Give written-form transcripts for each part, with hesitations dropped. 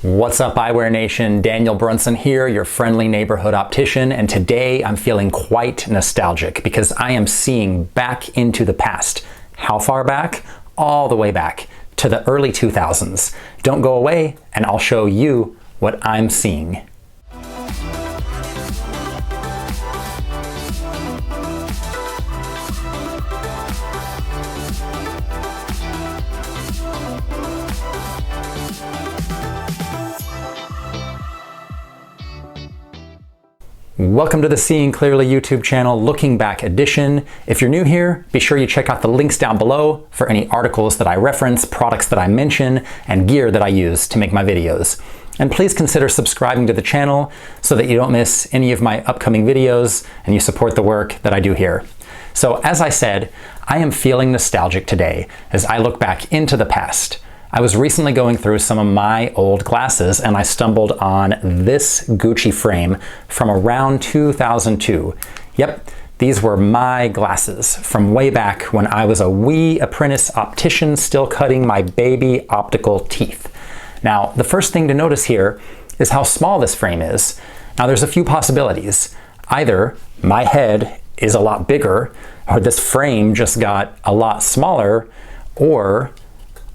What's up, Eyewear Nation? Daniel Brunson here, your friendly neighborhood optician, and today I'm feeling quite nostalgic because I am seeing back into the past. How far back? All the way back to the early 2000s. Don't go away, and I'll show you what I'm seeing. Welcome to the Seeing Clearly YouTube channel, Looking Back edition. If you're new here, be sure you check out the links down below for any articles that I reference, products that I mention, and gear that I use to make my videos. And please consider subscribing to the channel so that you don't miss any of my upcoming videos and you support the work that I do here. So as I said, I am feeling nostalgic today as I look back into the past. I was recently going through some of my old glasses and I stumbled on this Gucci frame from around 2002. Yep, these were my glasses from way back when I was a wee apprentice optician still cutting my baby optical teeth. Now, the first thing to notice here is how small this frame is. Now, there's a few possibilities. Either my head is a lot bigger, or this frame just got a lot smaller, or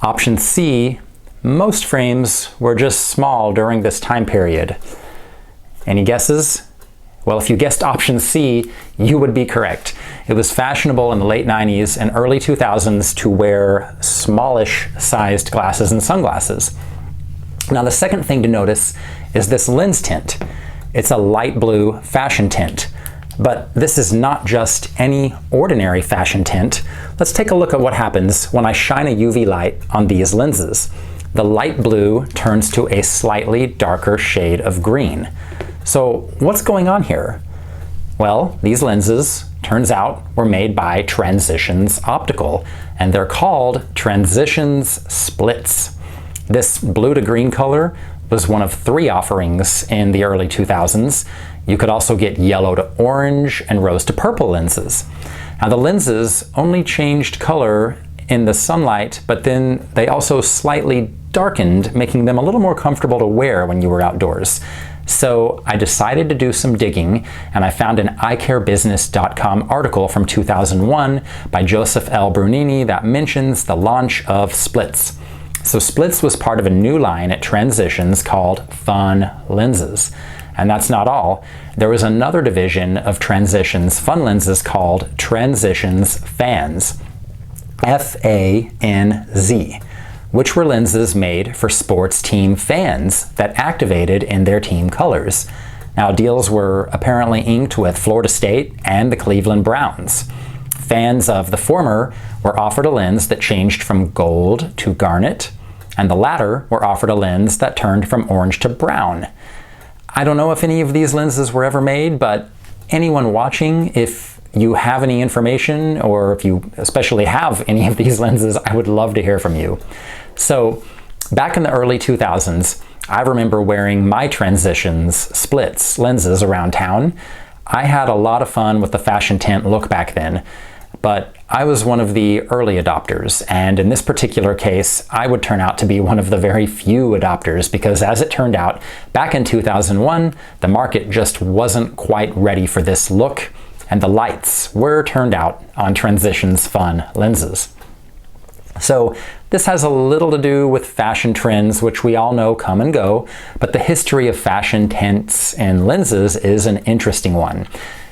option C, most frames were just small during this time period. Any guesses? Well, if you guessed option C, you would be correct. It was fashionable in the late 90s and early 2000s to wear smallish sized glasses and sunglasses. Now, the second thing to notice is this lens tint. It's a light blue fashion tint. But this is not just any ordinary fashion tint. Let's take a look at what happens when I shine a UV light on these lenses. The light blue turns to a slightly darker shade of green. So what's going on here? Well, these lenses, turns out, were made by Transitions Optical, and they're called Transitions Splitz. This blue to green color was one of 3 offerings in the early 2000s. You could also get yellow to orange and rose to purple lenses. Now, the lenses only changed color in the sunlight, but then they also slightly darkened, making them a little more comfortable to wear when you were outdoors. So I decided to do some digging, and I found an eyecarebusiness.com article from 2001 by Joseph L. Bruneni that mentions the launch of Splitz. So Splitz was part of a new line at Transitions called Fun Lenses. And that's not all. There was another division of Transitions Fun Lenses called Transitions Fans, F-A-N-Z, which were lenses made for sports team fans that activated in their team colors. Now, deals were apparently inked with Florida State and the Cleveland Browns. Fans of the former were offered a lens that changed from gold to garnet, and the latter were offered a lens that turned from orange to brown. I don't know if any of these lenses were ever made, but anyone watching, if you have any information, or if you especially have any of these lenses, I would love to hear from you. So, back in the early 2000s, I remember wearing my Transitions Splitz lenses around town. I had a lot of fun with the fashion tint look back then, but I was one of the early adopters, and in this particular case, I would turn out to be one of the very few adopters because, as it turned out, back in 2001, the market just wasn't quite ready for this look, and the lights were turned out on Transitions Fun lenses. So this has a little to do with fashion trends, which we all know come and go, but the history of fashion tints and lenses is an interesting one.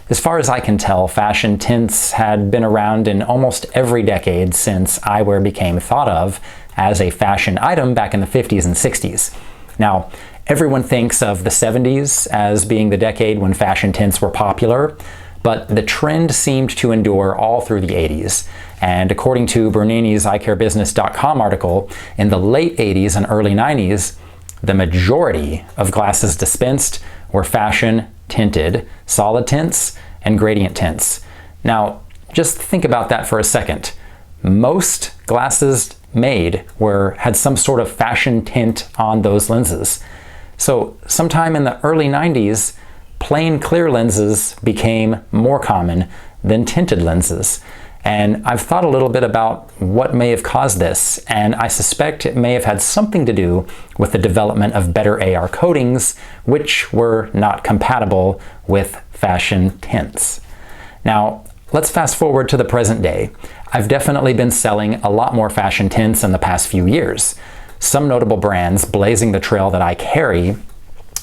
As far as I can tell, fashion tints had been around in almost every decade since eyewear became thought of as a fashion item back in the 50s and 60s. Now, everyone thinks of the 70s as being the decade when fashion tints were popular, but the trend seemed to endure all through the 80s. And according to Bruneni's Eyecarebusiness.com article, in the late 80s and early 90s, the majority of glasses dispensed were fashion tinted, solid tints, and gradient tints. Now, just think about that for a second. Most glasses made had some sort of fashion tint on those lenses. So sometime in the early 90s, plain clear lenses became more common than tinted lenses. And I've thought a little bit about what may have caused this, and I suspect it may have had something to do with the development of better AR coatings, which were not compatible with fashion tints. Now, let's fast forward to the present day. I've definitely been selling a lot more fashion tints in the past few years. Some notable brands blazing the trail that I carry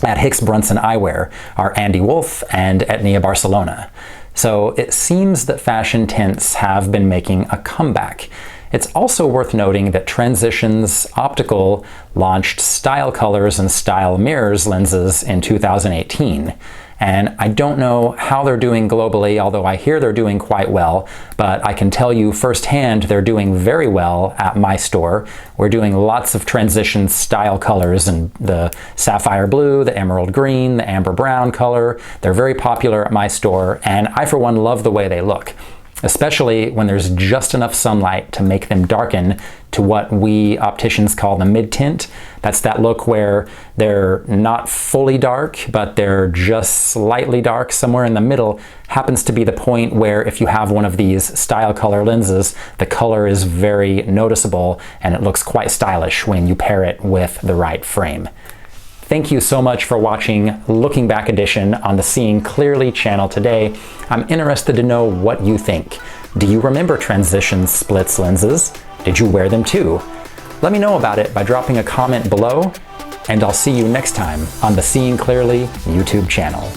at Hicks Brunson Eyewear are Andy Wolf and Etnia Barcelona. So it seems that fashion tints have been making a comeback. It's also worth noting that Transitions Optical launched Style Colors and Style Mirrors lenses in 2018. And I don't know how they're doing globally, although I hear they're doing quite well, but I can tell you firsthand they're doing very well at my store. We're doing lots of Transitions style colors in the sapphire blue, the emerald green, the amber brown color. They're very popular at my store, and I for one love the way they look, especially when there's just enough sunlight to make them darken to what we opticians call the mid-tint. That's that look where they're not fully dark, but they're just slightly dark. Somewhere in the middle happens to be the point where if you have one of these style color lenses, the color is very noticeable and it looks quite stylish when you pair it with the right frame. Thank you so much for watching Looking Back Edition on the Seeing Clearly channel today. I'm interested to know what you think. Do you remember Transitions Splitz lenses? Did you wear them too? Let me know about it by dropping a comment below, and I'll see you next time on the Seeing Clearly YouTube channel.